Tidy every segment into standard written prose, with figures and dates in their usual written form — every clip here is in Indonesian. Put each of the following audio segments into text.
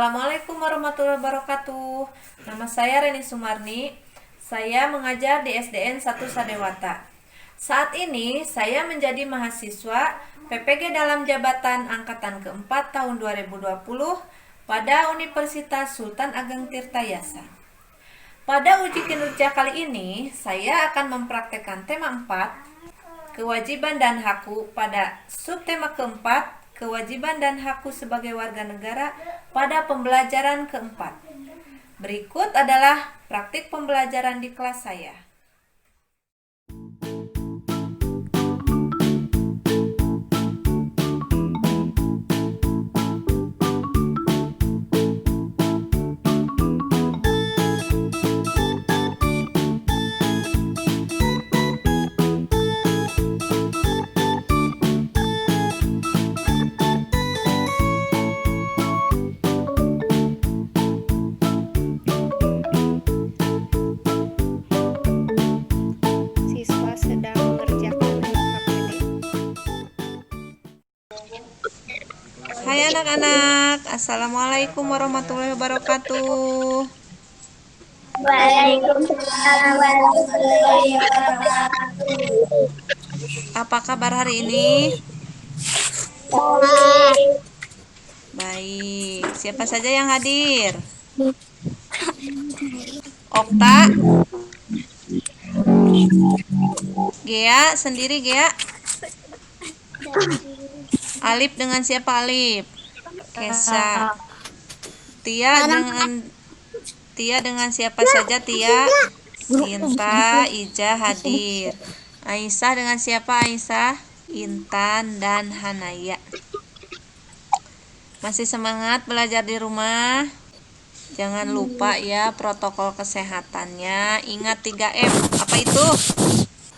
Assalamualaikum warahmatullahi wabarakatuh. Nama saya Reni Sumarni. Saya mengajar di SDN 1 Sadewata. Saat ini saya menjadi mahasiswa PPG dalam jabatan angkatan keempat tahun 2020 pada Universitas Sultan Ageng Tirtayasa. Pada uji kinerja kali ini, saya akan mempraktekkan tema 4, kewajiban dan hakku, pada subtema keempat, kewajiban dan hakku sebagai warga negara, pada pembelajaran keempat. Berikut adalah praktik pembelajaran di kelas saya. Siswa sedang mengerjakan HPD. Hai anak-anak, Assalamualaikum warahmatullahi wabarakatuh. Waalaikumsalam warahmatullahi wabarakatuh. Apa kabar hari ini? Baik. Baik, siapa saja yang hadir? Okta? Gea sendiri, Gea? Alif dengan siapa Alif? Kesa. Tia dengan siapa saja Tia? Inta, Ija hadir. Aisyah dengan siapa Aisyah? Intan dan Hanaya. Masih semangat belajar di rumah? Jangan lupa ya protokol kesehatannya. Ingat 3M. Apa itu?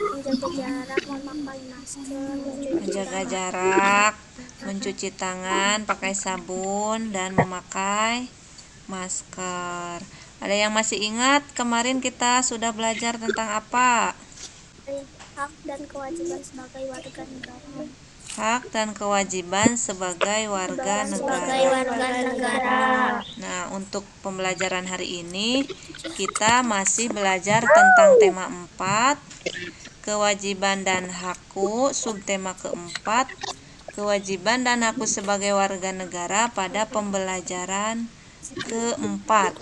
Menjaga jarak, memakai masker, Menjaga jarak, mencuci tangan pakai sabun, dan memakai masker. Ada yang masih ingat kemarin kita sudah belajar tentang apa? hak dan kewajiban sebagai warga negara. Hak dan kewajiban sebagai warga negara. Nah, untuk pembelajaran hari ini kita masih belajar tentang tema 4, kewajiban dan hakku, subtema keempat, kewajiban dan hakku sebagai warga negara pada pembelajaran keempat.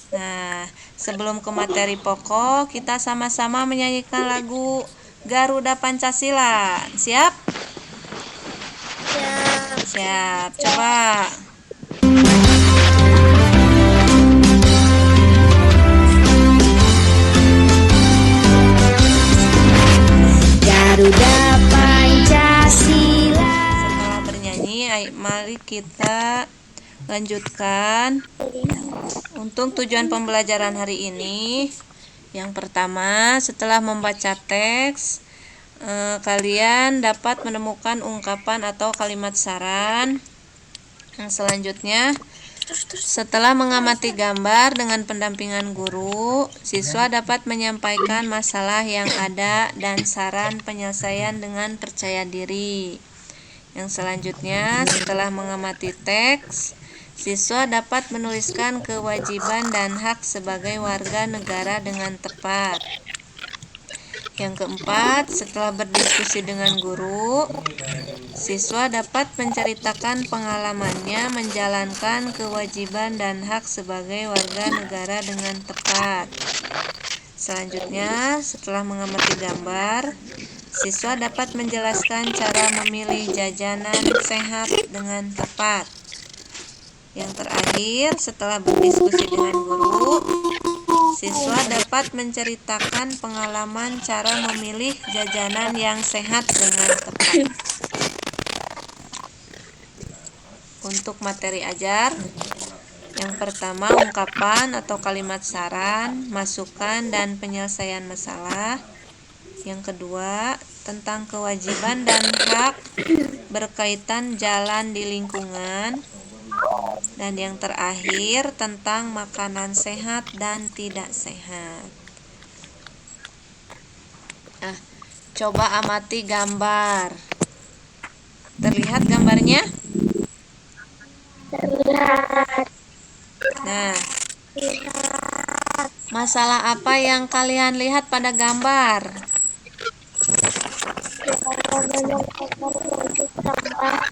Nah, sebelum ke materi pokok, kita sama-sama menyanyikan lagu Garuda Pancasila. Siap? Siap. Coba. Garuda Pancasila. Setelah bernyanyi, mari kita lanjutkan. Untuk tujuan pembelajaran hari ini, yang pertama, setelah membaca teks, kalian dapat menemukan ungkapan atau kalimat saran. Yang selanjutnya, setelah mengamati gambar dengan pendampingan guru, siswa dapat menyampaikan masalah yang ada dan saran penyelesaian dengan percaya diri. Yang selanjutnya, setelah mengamati teks, siswa dapat menuliskan kewajiban dan hak sebagai warga negara dengan tepat. Yang keempat, setelah berdiskusi dengan guru, siswa dapat menceritakan pengalamannya menjalankan kewajiban dan hak sebagai warga negara dengan tepat. Selanjutnya, setelah mengamati gambar, siswa dapat menjelaskan cara memilih jajanan sehat dengan tepat. Yang terakhir, setelah berdiskusi dengan guru, siswa dapat menceritakan pengalaman cara memilih jajanan yang sehat dengan tepat. Untuk materi ajar, yang pertama ungkapan atau kalimat saran, masukan dan penyelesaian masalah. Yang kedua, tentang kewajiban dan hak berkaitan jalan di lingkungan. Dan yang terakhir, tentang makanan sehat dan tidak sehat. Coba amati gambar. Terlihat gambarnya? Terlihat. Nah, Lihat. masalah apa yang kalian lihat pada gambar? Banyak kotor baju sampah.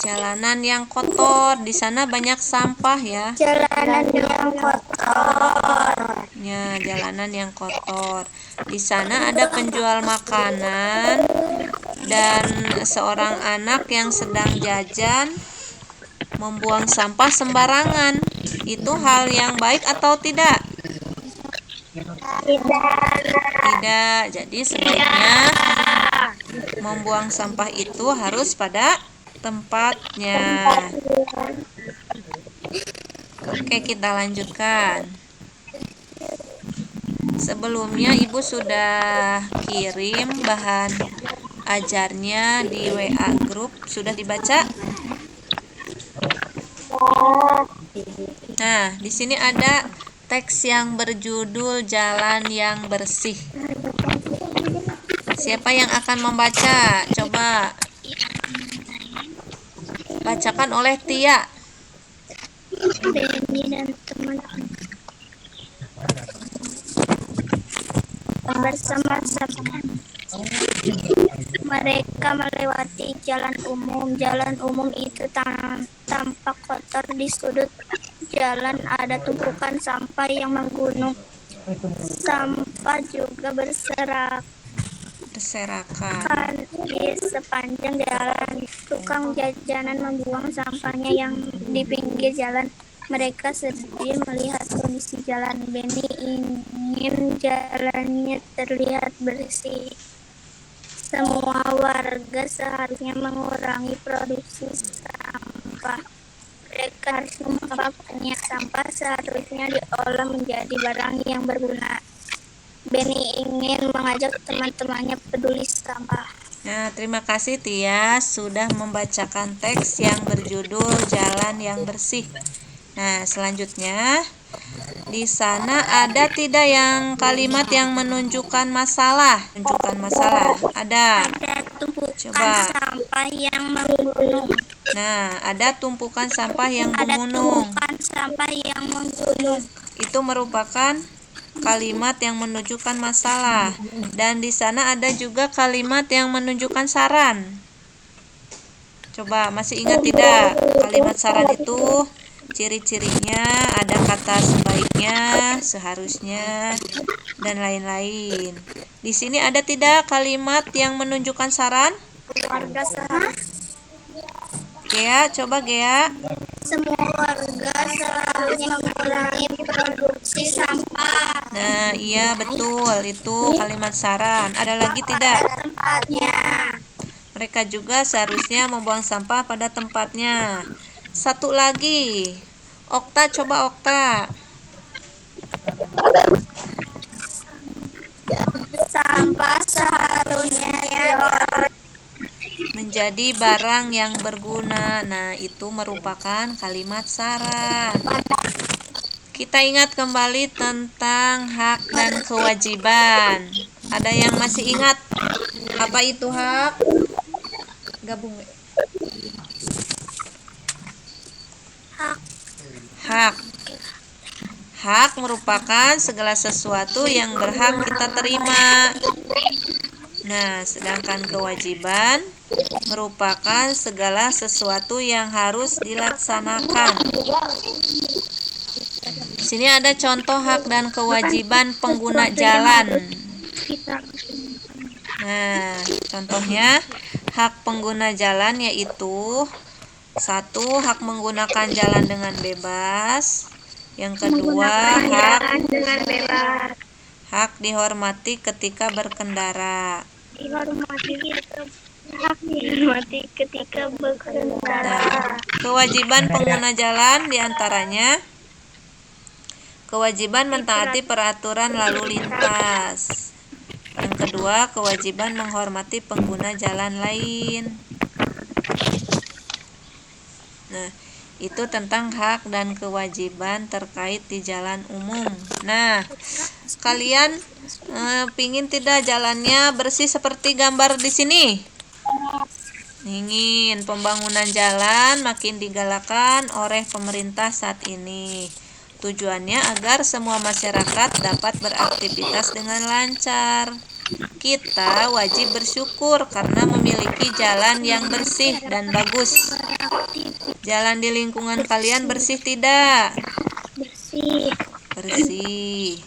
Jalanan yang kotor. Di sana banyak sampah ya. Jalanan yang kotor. Ya, jalanan yang kotor. Di sana ada penjual makanan dan seorang anak yang sedang jajan membuang sampah sembarangan. Itu hal yang baik atau tidak? Tidak. Tidak. Jadi sebaiknya membuang sampah itu harus pada tempatnya. Oke, kita lanjutkan. Sebelumnya Ibu sudah kirim bahan ajarnya di WA grup. Sudah dibaca? Nah, di sini ada teks yang berjudul Jalan yang Bersih. Siapa yang akan membaca? Coba bacakan oleh Tia. Benny dan teman-teman bersama-sama mereka melewati jalan umum. Jalan umum itu tampak kotor. Di sudut jalan ada tumpukan sampah yang menggunung. Sampah juga berserakan di sepanjang jalan. Tukang jajanan membuang sampahnya yang di pinggir jalan. Mereka sedih melihat kondisi jalan. Benny ingin jalannya terlihat bersih. Semua warga seharusnya mengurangi produksi sampah. Mereka harus memanfaatkan sampah seharusnya diolah menjadi barang yang berguna. Benny ingin mengajak teman-temannya peduli sampah. Nah, terima kasih Tia sudah membacakan teks yang berjudul Jalan yang Bersih. Nah, selanjutnya di sana ada tidak yang kalimat yang menunjukkan masalah? Menunjukkan masalah. Ada. Ada tumpukan Coba. sampah yang menggunung. Nah, ada tumpukan sampah yang Ada menggunung. tumpukan sampah yang menggunung. Itu merupakan kalimat yang menunjukkan masalah. Dan di sana ada juga kalimat yang menunjukkan saran. Coba masih ingat tidak? Kalimat saran itu ciri-cirinya ada kata sebaiknya, seharusnya, dan lain-lain. Di sini ada tidak kalimat yang menunjukkan saran? Warga seharusnya Gea, coba Gea. Semua warga seharusnya mengurangi produksi sampah Nah, iya betul. Itu kalimat saran. Ada lagi tidak? pada tempatnya. Mereka juga seharusnya membuang sampah pada tempatnya. Satu lagi. Okta, coba Okta. Sampah seharusnya Menjadi barang yang berguna. Nah, itu merupakan kalimat saran. Kita ingat kembali tentang hak dan kewajiban. Ada yang masih ingat apa itu hak? Gabung. Hak. Hak merupakan segala sesuatu yang berhak kita terima. Nah, sedangkan kewajiban merupakan segala sesuatu yang harus dilaksanakan. Di sini ada contoh hak dan kewajiban pengguna jalan. Nah, contohnya hak pengguna jalan yaitu 1. Hak menggunakan jalan dengan bebas. Yang kedua, hak dihormati ketika berkendara. dihormati ketika berkendara. Nah, kewajiban pengguna jalan diantaranya kewajiban mentaati peraturan lalu lintas. Yang kedua, kewajiban menghormati pengguna jalan lain. Nah, itu tentang hak dan kewajiban terkait di jalan umum. Nah, kalian pingin tidak jalannya bersih seperti gambar di sini? ingin pembangunan jalan makin digalakan oleh pemerintah saat ini. Tujuannya agar semua masyarakat dapat beraktivitas dengan lancar. Kita wajib bersyukur karena memiliki jalan yang bersih dan bagus. Jalan di lingkungan kalian bersih tidak? Bersih. Bersih.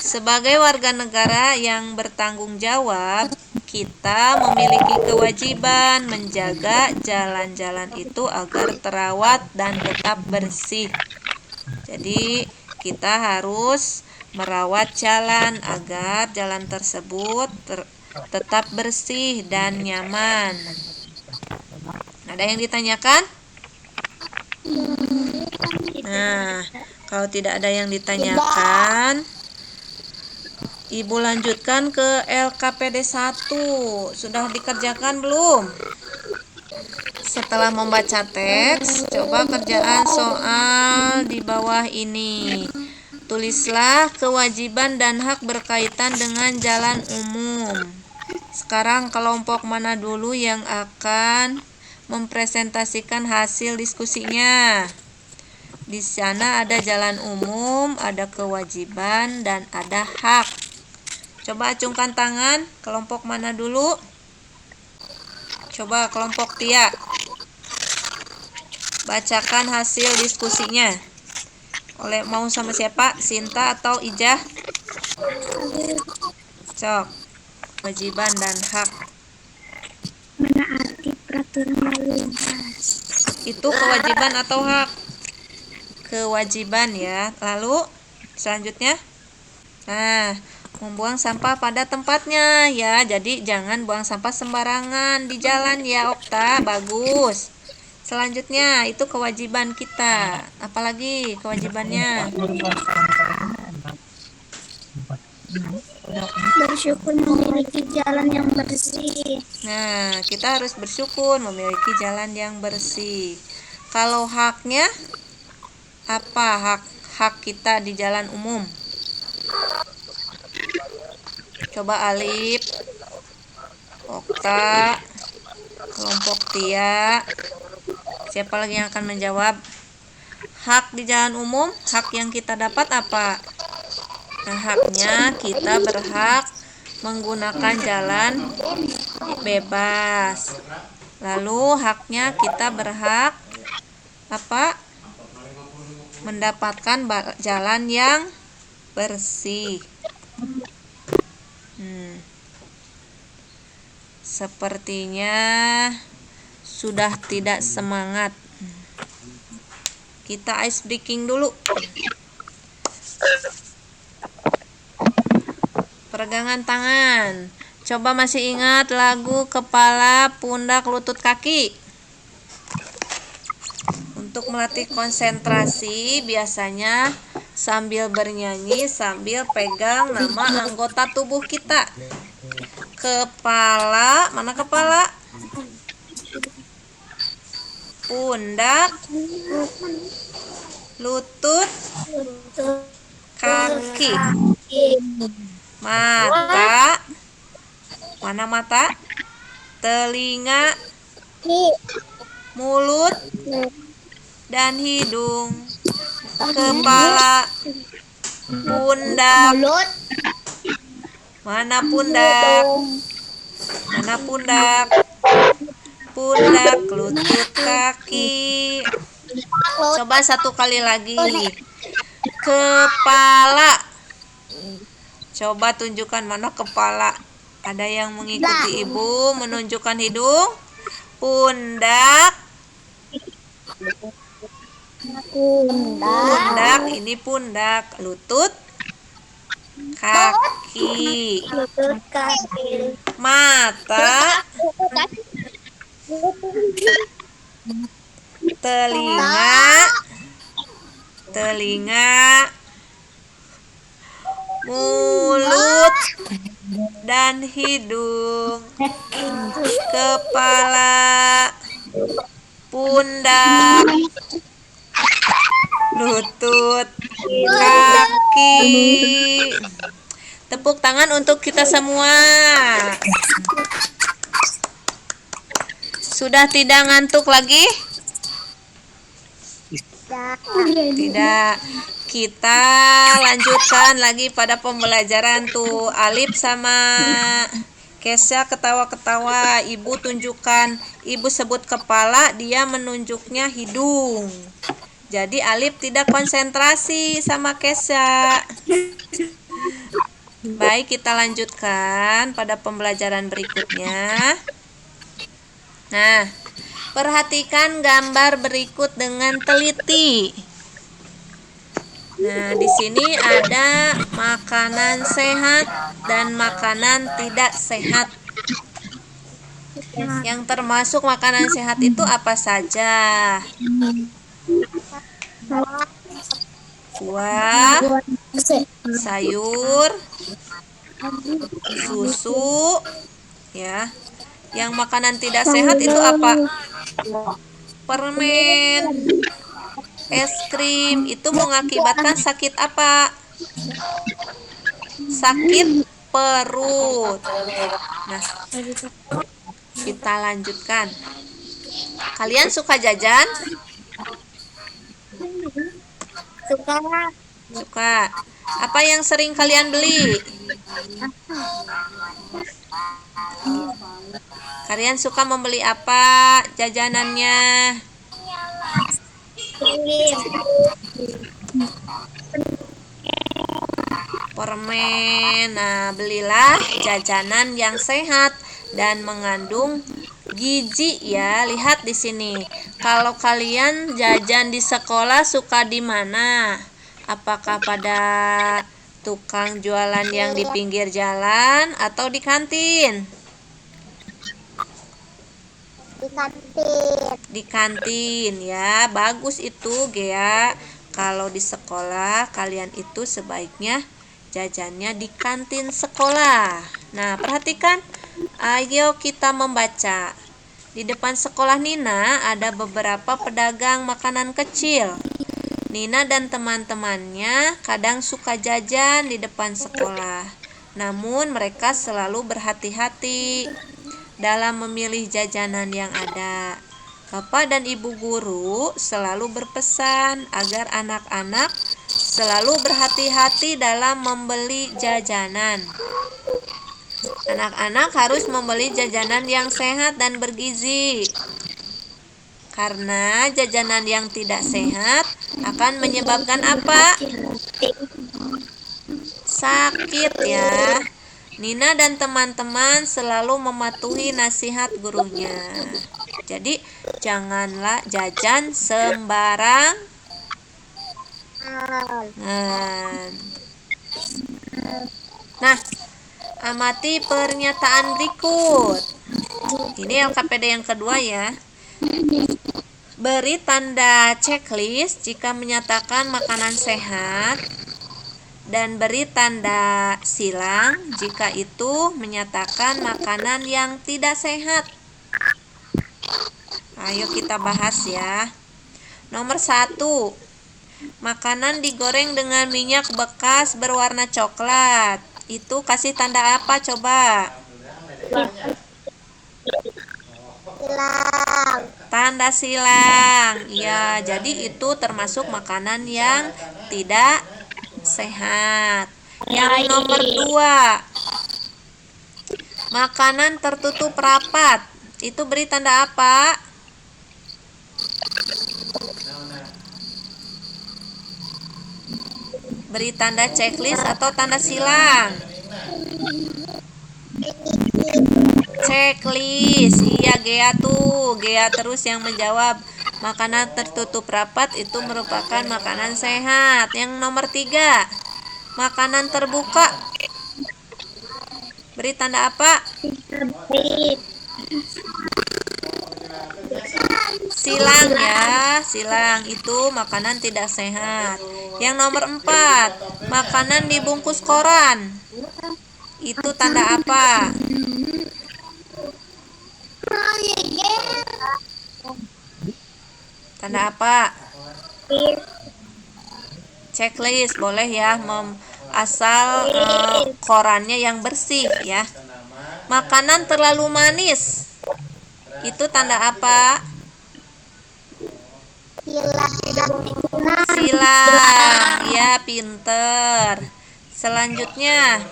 Sebagai warga negara yang bertanggung jawab, kita memiliki kewajiban menjaga jalan-jalan itu agar terawat dan tetap bersih. Jadi, kita harus merawat jalan agar jalan tersebut tetap bersih dan nyaman. Ada yang ditanyakan? Nah, kalau tidak ada yang ditanyakan, Ibu lanjutkan ke LKPD 1. Sudah dikerjakan belum? Setelah membaca teks, coba kerjaan soal di bawah ini. Tulislah kewajiban dan hak berkaitan dengan jalan umum. Sekarang kelompok mana dulu yang akan mempresentasikan hasil diskusinya? Di sana ada jalan umum, ada kewajiban, dan ada hak. Coba acungkan tangan, kelompok mana dulu? Coba kelompok Tia. Bacakan hasil diskusinya. Mau sama siapa? Sinta atau Ijah? Cok. Kewajiban dan hak. Menaati peraturan lalu lintas. Itu kewajiban atau hak? Kewajiban ya. Lalu selanjutnya? Nah, membuang sampah pada tempatnya ya. Jadi jangan buang sampah sembarangan di jalan ya, Okta. Bagus. Selanjutnya itu kewajiban kita. Apalagi kewajibannya? Bersyukur memiliki jalan yang bersih. Nah, kita harus bersyukur memiliki jalan yang bersih. Kalau haknya apa hak kita di jalan umum? Coba Alif, Okta, kelompok Tia. Siapa lagi yang akan menjawab? Hak di jalan umum, hak yang kita dapat apa? Nah, haknya kita berhak menggunakan jalan bebas. Lalu haknya kita berhak apa? Mendapatkan jalan yang bersih. Sepertinya sudah tidak semangat. Kita ice breaking dulu. Peregangan tangan. Coba masih ingat lagu kepala, pundak, lutut, kaki? Untuk melatih konsentrasi, biasanya sambil bernyanyi, sambil pegang nama anggota tubuh kita. Kepala, mana kepala? Pundak, lutut, kaki. Mata, mana mata? Telinga, mulut, dan hidung. Kepala, pundak, mana pundak? Mana pundak? Pundak, lutut, kaki. Coba satu kali lagi. Kepala. Coba tunjukkan mana kepala. Ada yang mengikuti ibu menunjukkan hidung? Pundak. Pundak, ini pundak. Lutut, kaki. Mata, telinga, mulut, dan hidung. Kepala, pundak, lutut, kaki. Tepuk tangan untuk kita semua. Sudah tidak ngantuk lagi? Tidak. Kita lanjutkan lagi pada pembelajaran tuh. Alif sama Kesha ketawa-ketawa. Ibu tunjukkan, ibu sebut kepala, dia menunjuknya hidung. Jadi Alif tidak konsentrasi sama Kesha. Baik, kita lanjutkan pada pembelajaran berikutnya. Nah, perhatikan gambar berikut dengan teliti. Nah, di sini ada makanan sehat dan makanan tidak sehat. Yang termasuk makanan sehat itu apa saja? Buah, sayur, susu, ya. Yang makanan tidak sehat itu apa? Permen, es krim. Itu mengakibatkan sakit apa? Sakit perut. Nah, kita lanjutkan. Kalian suka jajan? Suka. Apa yang sering kalian beli? Kalian suka membeli apa jajanannya? Permen. Nah, belilah jajanan yang sehat dan mengandung gizi ya. Lihat di sini. Kalau kalian jajan di sekolah suka di mana? Apakah pada tukang jualan yang di pinggir jalan atau di kantin? Di kantin ya. Bagus itu, Gea. Kalau di sekolah kalian itu sebaiknya jajannya di kantin sekolah. Nah, perhatikan. Ayo kita membaca. Di depan sekolah Nina ada beberapa pedagang makanan kecil. Nina dan teman-temannya kadang suka jajan di depan sekolah. Namun mereka selalu berhati-hati dalam memilih jajanan yang ada. Bapak dan Ibu guru selalu berpesan agar anak-anak selalu berhati-hati dalam membeli jajanan. Anak-anak harus membeli jajanan yang sehat dan bergizi. Karena jajanan yang tidak sehat akan menyebabkan apa? Sakit ya. Nina dan teman-teman selalu mematuhi nasihat gurunya. Jadi, janganlah jajan sembarangan. Nah, amati pernyataan berikut. Ini LKPD yang kedua ya. Beri tanda checklist jika menyatakan makanan sehat. Dan beri tanda silang jika itu menyatakan makanan yang tidak sehat. Ayo kita bahas ya. Nomor 1. Makanan digoreng dengan minyak bekas berwarna coklat. Itu kasih tanda apa coba? Silang. Tanda silang. Ya, jadi itu termasuk makanan yang tidak sehat. Yang nomor 2. Makanan tertutup rapat. Itu beri tanda apa? Beri tanda checklist atau tanda silang? Checklist. Iya, Gea tuh. Gea terus yang menjawab. Makanan tertutup rapat itu merupakan makanan sehat. Yang nomor 3. Makanan terbuka. Beri tanda apa? Silang ya. Silang itu makanan tidak sehat. Yang nomor 4. Makanan dibungkus koran. Itu tanda apa? Tanda apa? Checklist boleh ya, asal korannya yang bersih ya. Makanan terlalu manis. Itu tanda apa? Silang. Ya, pinter. Selanjutnya,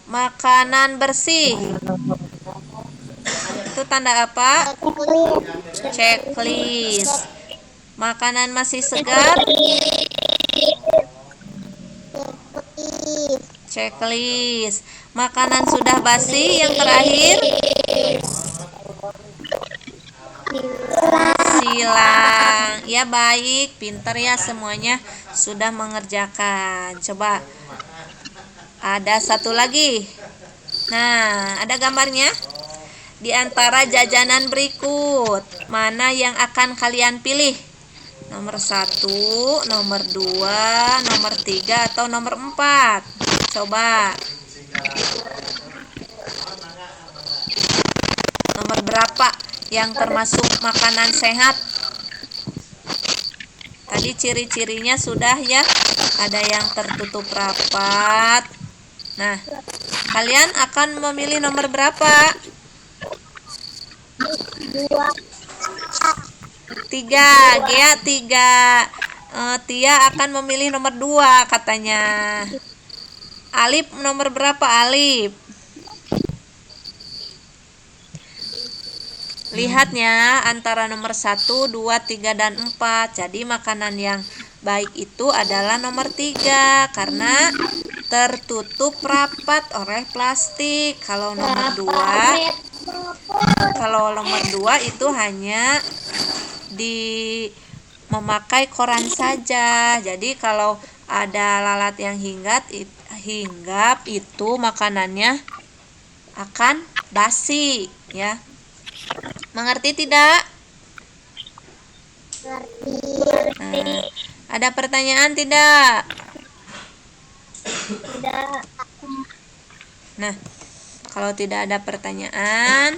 makanan bersih. Itu tanda apa? Checklist. Makanan masih segar. Checklist. Makanan sudah basi yang terakhir. Silang. Ya, baik, pinter ya, semuanya sudah mengerjakan. Coba ada satu lagi. Nah, ada gambarnya. Di antara jajanan berikut, mana yang akan kalian pilih? Nomor 1, nomor 2, nomor 3, atau nomor 4? Coba. Nomor berapa yang termasuk makanan sehat? Tadi ciri-cirinya sudah ya. Ada yang tertutup rapat. Nah, kalian akan memilih nomor berapa? 3. Gea 3. Tia akan memilih nomor 2 katanya. Alif nomor berapa, Alif? Lihatnya antara nomor 1, 2, 3, dan 4. Jadi makanan yang baik itu adalah nomor 3 karena tertutup rapat oleh plastik. Kalau nomor 2 itu hanya memakai koran saja. Jadi kalau ada lalat yang hinggap itu makanannya akan basi ya. Mengerti tidak? Nah, ada pertanyaan tidak? Nah, kalau tidak ada pertanyaan,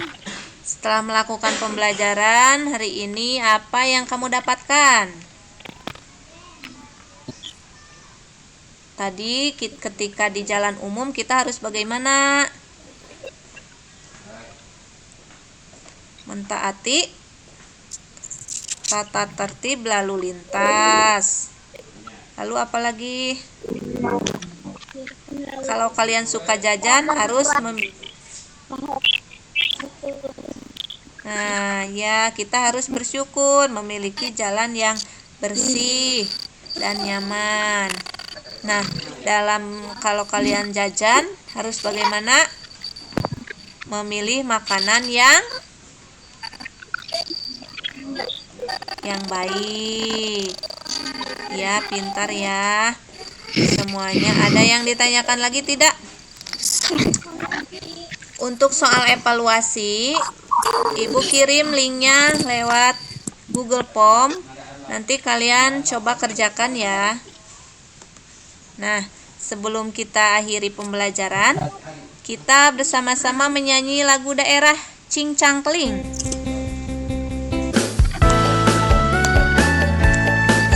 setelah melakukan pembelajaran hari ini, apa yang kamu dapatkan? Tadi ketika di jalan umum kita harus bagaimana? Mentaati tata tertib lalu lintas. Lalu apa lagi? Kalau kalian suka jajan harus Nah, ya, kita harus bersyukur memiliki jalan yang bersih dan nyaman. Nah, kalau kalian jajan harus bagaimana? Memilih makanan yang baik. Ya, pintar ya. Semuanya. Ada yang ditanyakan lagi tidak? Untuk soal evaluasi, Ibu kirim linknya lewat Google Form. Nanti kalian coba kerjakan ya. Nah, sebelum kita akhiri pembelajaran, kita bersama-sama menyanyi lagu daerah Cingcangkling.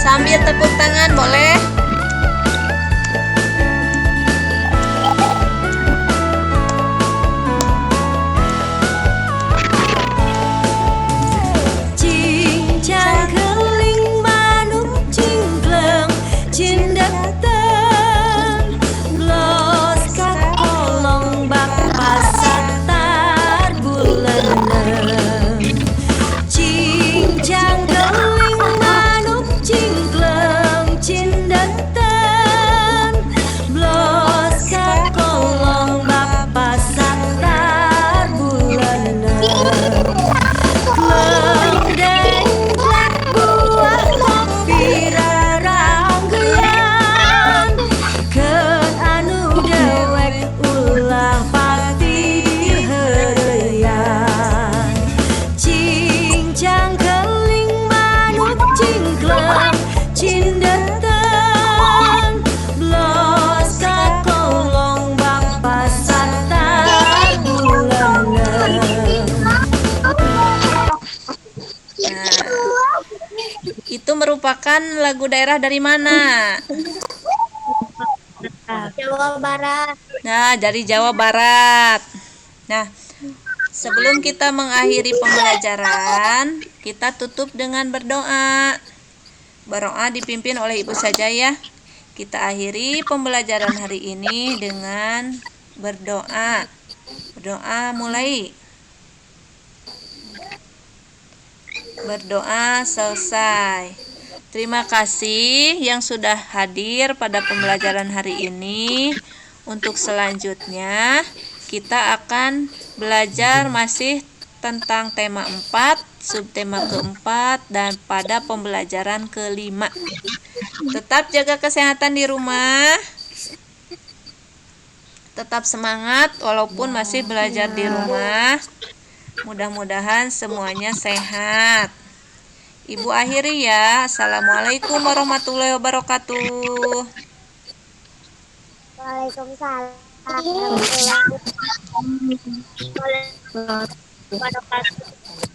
Sambil tepuk tangan boleh? Itu merupakan lagu daerah dari mana? Jawa Barat. Nah, dari Jawa Barat. Nah, Sebelum kita mengakhiri pembelajaran, kita tutup dengan berdoa. Berdoa dipimpin oleh ibu saja ya. Kita akhiri pembelajaran hari ini dengan berdoa. Berdoa mulai. Berdoa selesai. Terima kasih yang sudah hadir pada pembelajaran hari ini. Untuk selanjutnya, kita akan belajar masih tentang tema 4, subtema keempat, dan pada pembelajaran kelima. Tetap jaga kesehatan di rumah. Tetap semangat walaupun masih belajar di rumah. Mudah-mudahan semuanya sehat. Ibu akhiri ya. Assalamualaikum warahmatullahi wabarakatuh. Waalaikumsalam warahmatullahi wabarakatuh.